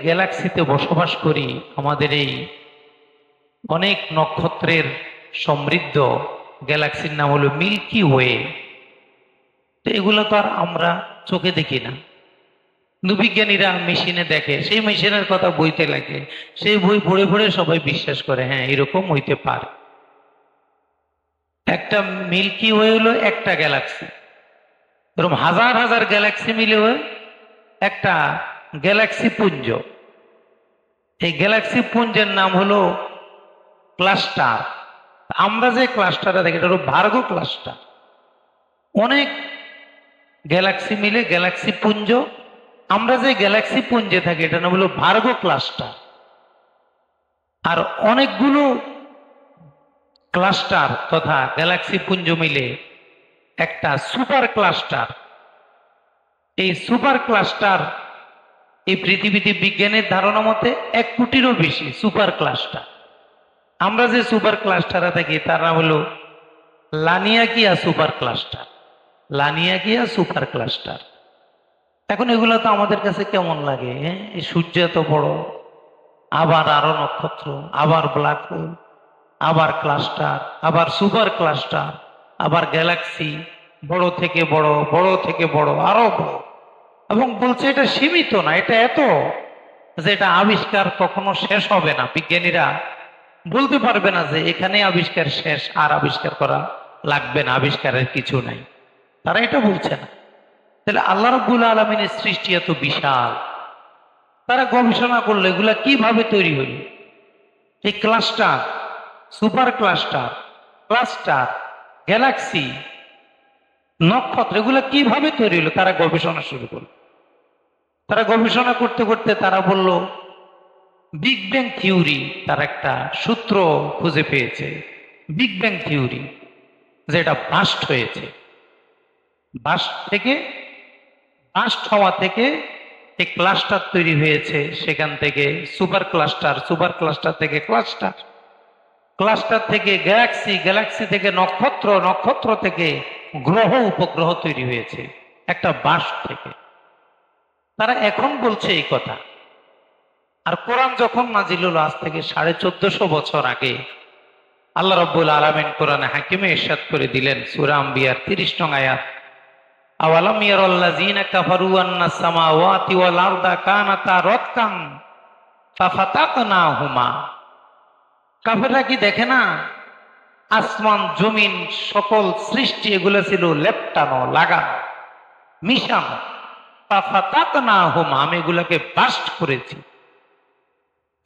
গ্যালাক্সিতে বসবাস করি, আমাদের এই অনেক নক্ষত্রের সমৃদ্ধ গ্যালাক্সির নাম হলো মিল্কি ওয়ে। তো এগুলো তো আর আমরা চোখে দেখি না, কিন্তু বিজ্ঞানীরা মেশিনে দেখে, সেই মেশিনের কথা বইতে লাগে, সেই বই পড়ে পড়ে সবাই বিশ্বাস করে হ্যাঁ এরকম হইতে পারে। একটা মিল্কি ওয়ে হলো একটা গ্যালাক্সি, এরকম হাজার হাজার গ্যালাক্সি মিলে হয়ে একটা গ্যালাক্সি পুঞ্জ। এই গ্যালাক্সি পুঞ্জের নাম হলো ক্লাস্টার। আমরা যে ক্লাস্টারটা দেখি এটা হলো ভার্গো ক্লাস্টার। অনেক গ্যালাক্সি মিলে গ্যালাক্সি পুঞ্জ। আমরা যে গ্যালাক্সি পুঞ্জে থাকি এটা নাম হলো ভার্গো ক্লাস্টার। আর অনেকগুলো ক্লাস্টার তথা গ্যালাক্সি পুঞ্জ মিলে একটা সুপার ক্লাস্টার। এই সুপার ক্লাস্টার এই পৃথিবীতে বিজ্ঞানের ধারণা মতে 1 কোটিরও বেশি সুপার ক্লাস্টার। আমরা যে সুপার ক্লাস্টারে থাকি তার নাম হলো Laniakea supercluster. Laniakea supercluster. এখন এগুলো তো আমাদের কাছে কেমন লাগে, হ্যাঁ এই সূর্য এত বড়, আবার আরো নক্ষত্র, আবার ব্ল্যাক হোল, আবার ক্লাস্টার, আবার সুপার ক্লাস্টার, আবার গ্যালাক্সি, বড় থেকে বড়, বড় থেকে বড়, আরো বড়। এবং বলছে এটা সীমিত না, এটা এত যে এটা আবিষ্কার কখনো শেষ হবে না। বিজ্ঞানীরা বলতে পারবে না যে এখানে আবিষ্কার শেষ, আর আবিষ্কার করা লাগবে না, আবিষ্কারের কিছু নাই। তারা এটা বলছে না। তাহলে আল্লাহ রাব্বুল আলামিনের সৃষ্টি এত বিশাল, তারা গবেষণা করলো এগুলা কিভাবে তৈরি হইল। এই cluster, super cluster, cluster, Galaxy, নক্ষত্র এগুলা কিভাবে তৈরি হলো, তারা গবেষণা শুরু করলো। তারা গবেষণা করতে করতে তারা বলল বিগ ব্যাং থিওরি, তার একটা সূত্র খুঁজে পেয়েছে। বিগ ব্যাং থিওরি যেটা বাস্ট হয়েছে, বাস্ট থেকে, বাস্ট হওয়া থেকে এই ক্লাস্টার তৈরি হয়েছে, সেখান থেকে সুপার ক্লাস্টার, সুপার ক্লাস্টার থেকে ক্লাস্টার, ক্লাস্টার থেকে গ্যালাক্সি, গ্যালাক্সি থেকে নক্ষত্র, নক্ষত্র থেকে গ্রহ উপগ্রহ তৈরি হয়েছে একটা বাস্ট থেকে। তারা এখন বলছে এই কথা। আর কোরআন যখন নাজিল হলো আজ থেকে 1450 বছর আগে, আল্লাহ রাব্বুল আলামিন কোরআনে হাকিমে ইরশাদ করে দিলেন সূরা আম্বিয়ার 30 নং আয়াত, আওয়ালাম ইয়ারাল্লাযীনা কাফারু আন্নাস সামাওয়াতি ওয়াল আরদা কানাতা রাতকান ফাফাতাকনাহুমা। কাফেররা কি দেখে না আসমান জমিন সকল সৃষ্টি এগুলো ছিল লেপটানো, লাগানো, মিশানো। ফাফাতাকনাহুমা, আমি এগুলোকে বাস্ট করেছি,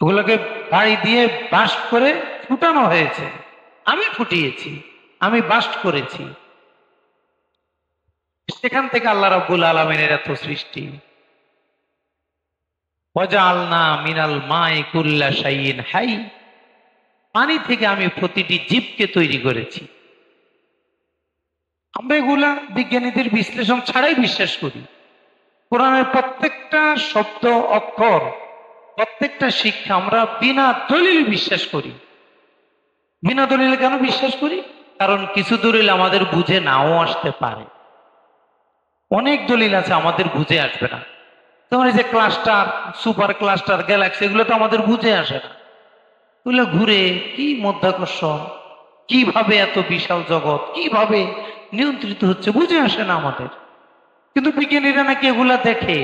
ওগুলোকে বাড়ি দিয়ে বাস্ট করে ফুটানো হয়েছে। আমি ফুটিয়েছি, আমি বাস্ট করেছি। সেখান থেকে আল্লাহ রাব্বুল আলামিনের এত সৃষ্টি। ওয়াজআলনা মিনাল মাই কুল্লা শাইইন হাই, পানি থেকে আমি প্রতিটি জীবকে তৈরি করেছি। আমরা এগুলা বিজ্ঞানীদের বিশ্লেষণ ছাড়াই বিশ্বাস করি। কোরআনের প্রত্যেকটা শব্দ, অক্ষর, প্রত্যেকটা শিক্ষা আমরা বিনা দলিল বিশ্বাস করি। বিনা দলিলে কেন বিশ্বাস করি? কারণ কিছু দলিল আমাদের বুঝে নাও আসতে পারে। অনেক দলিল আছে আমাদের বুঝে আসবে না। যেমন এই যে ক্লাস্টার, সুপার ক্লাস্টার, গ্যালাক্সি, এগুলো তো আমাদের বুঝে আসে না। এগুলো ঘুরে কি মধ্যাকর্ষণ, কিভাবে এত বিশাল জগৎ কিভাবে নিয়ন্ত্রিত হচ্ছে বুঝে আসে না আমাদের। কিন্তু বিজ্ঞানীরা নাকি এগুলা দেখে,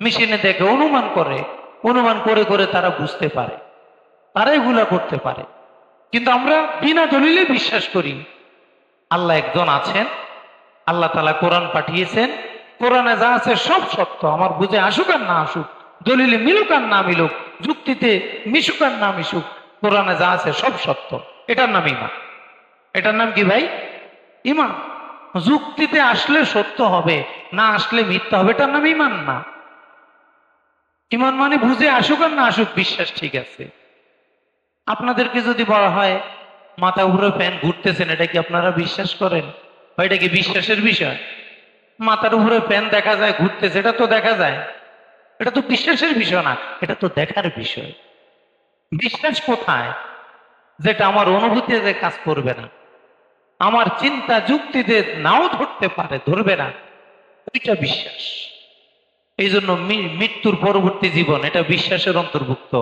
মেশিনে দেখে, অনুমান করে, অনুমান করে করে তারা বুঝতে পারে, তারা এগুলা করতে পারে। কিন্তু আমরা বিনা দলিলে বিশ্বাস করি আল্লাহ একজন আছেন, আল্লাহ তাআলা কোরআন পাঠিয়েছেন, কোরআনে যা আছে সব সত্য। আমার বুঝে আসুক আর না আসুক, দলিলে মিলুক আর না মিলুক, যুক্তিতে মিশুক আর না মিশুক, কোরআনে যা আছে সব সত্য। এটার নাম ঈমান। এটার নাম কি ভাই? ঈমান। যুক্তিতে আসলে সত্য হবে, না আসলে মিথ্যা হবে, এটার নাম ঈমান না। ঈমান মানে বুঝে আসুক আর না আসুক বিশ্বাস, ঠিক আছে। আপনাদেরকে যদি বলা হয় মাথা উপরে ফ্যান ঘুরতেছেন, এটা কি আপনারা বিশ্বাস করেন? এটা কি বিশ্বাসের বিষয়? মাথার উপরে ফ্যান দেখা যায় ঘুরতেছে, এটা তো দেখা যায়, এটা তো বিশ্বাসের বিষয় না, এটা তো দেখার বিষয়। বিশ্বাস কোথায়? যেটা আমার অনুভূতিতে কাজ করবে না, আমার চিন্তা যুক্তিতে নাও ধরতে পারে, ধরবে না, ওইটা বিশ্বাস। এই জন্য মৃত্যুর পরবর্তী জীবন এটা বিশ্বাসের অন্তর্ভুক্ত।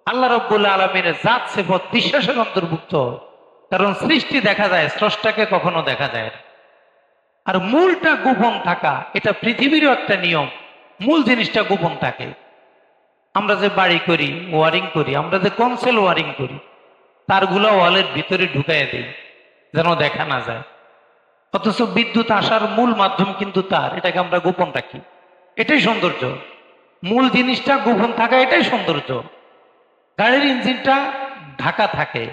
আল্লাহ রাব্বুল আলামিনের জাত সিফত বিশ্বাসের অন্তর্ভুক্ত। কারণ সৃষ্টি দেখা যায়, স্রষ্টাকে কখনো দেখা যায় না। আর মূলটা গোপন থাকা এটা পৃথিবীরও একটা নিয়ম। মূল জিনিসটা গোপন থাকে। আমরা যে বাড়ি করি, ওয়ারিং করি, আমরা যে কনসেল ওয়ারিং করি, তারগুলো ওয়ালের ভিতরে ঢুকাইয়া দিই যেন দেখা না যায়। অথচ বিদ্যুৎ আসার মূল মাধ্যম কিন্তু তার, এটাকে আমরা গোপন রাখি। এটাই সৌন্দর্য। মূল জিনিসটা গোপন থাকা, এটাই সৌন্দর্য। গাড়ির ইঞ্জিনটা ঢাকা থাকে,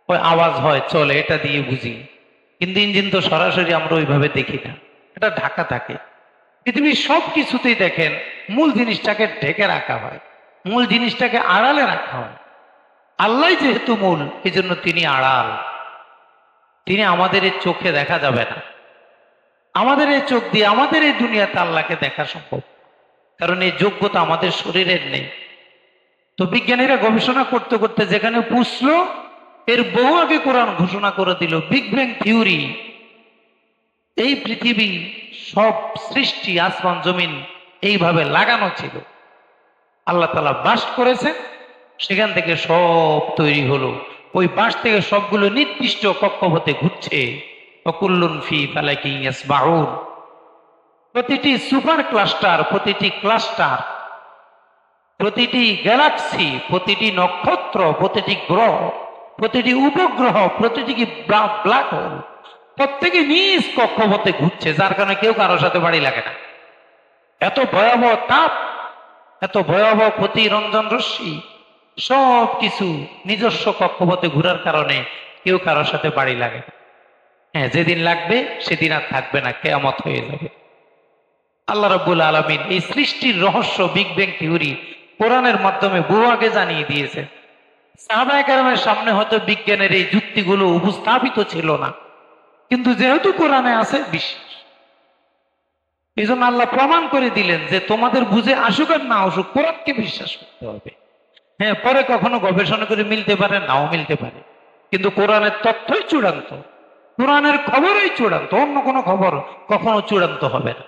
ওই আওয়াজ হয় চলে, এটা দিয়ে বুঝি। কিন্তু ইঞ্জিন তো সরাসরি আমরা ওইভাবে দেখি না, এটা ঢাকা থাকে। পৃথিবীর সব কিছুতেই দেখেন মূল জিনিসটাকে ঢেকে রাখা হয়, মূল জিনিসটাকে আড়ালে রাখা হয়। আল্লাহ যেহেতু মূল, এই জন্য তিনি আড়াল। তিনি আমাদের এই চোখে দেখা যাবে না। আমাদের এই চোখ দিয়ে আমাদের এই দুনিয়াতে আল্লাহকে দেখা সম্ভব, কারণ এই যোগ্যতা আমাদের শরীরের নেই। তো বিজ্ঞানীরা গবেষণা করতে করতে যেখানে পুষলো, এর বহু আগে কোরআন ঘোষণা করে দিল বিগ ব্যাং থিওরি। এই পৃথিবী, সব সৃষ্টি, আসমান জমিন এইভাবে লাগানো ছিল। আল্লাহ তাআলা বাস করেছেন, সেখান থেকে সব তৈরি হলো। ওই বাস থেকে সবগুলো নির্দিষ্ট কক্ষপথে ঘুরছে। ওয়াকুল্লুন ফি ফালাকিন ইয়াসবাহুন। প্রতিটি সুপার ক্লাস্টার, প্রতিটি ক্লাস্টার, প্রতিটি গ্যালাক্সি, প্রতিটি নক্ষত্র, প্রতিটি গ্রহ, প্রতিটি উপগ্রহ, প্রতিটি ব্ল্যাক হোল, প্রত্যেকে নিজ কক্ষপথে ঘুরছে, যার কারণে কেউ কারোর সাথে বাড়ি লাগে না। এত ভয়াবহ তাপ, এত ভয়াবহ প্রতিরঞ্জন রশ্মি, সব কিছু নিজস্ব কক্ষপথে ঘুরার কারণে কেউ কারোর সাথে বাড়ি লাগে না। হ্যাঁ, যেদিন লাগবে সেদিন আর থাকবে না, কিয়ামত হয়ে যাবে। আল্লাহ রাব্বুল আলামিন এই সৃষ্টির রহস্য, বিগ ব্যাং থিওরি কোরআনের মাধ্যমে বহু আগে জানিয়ে দিয়েছে। সাহাবায়ে কেরামের সামনে হয়তো বিজ্ঞানের এই যুক্তিগুলো উপস্থাপিত ছিল না, কিন্তু যেহেতু কোরআনে আছে, বিশ্বাস। এই জন্য আল্লাহ প্রমাণ করে দিলেন যে তোমাদের বুঝে আসুক আর না আসুক, কোরআনকে বিশ্বাস করতে হবে। হ্যাঁ, পরে কখনো গবেষণা করে মিলতে পারে, নাও মিলতে পারে, কিন্তু কোরআনের তথ্যই চূড়ান্ত, কোরআনের খবরই চূড়ান্ত। অন্য কোনো খবর কখনো চূড়ান্ত হবে না।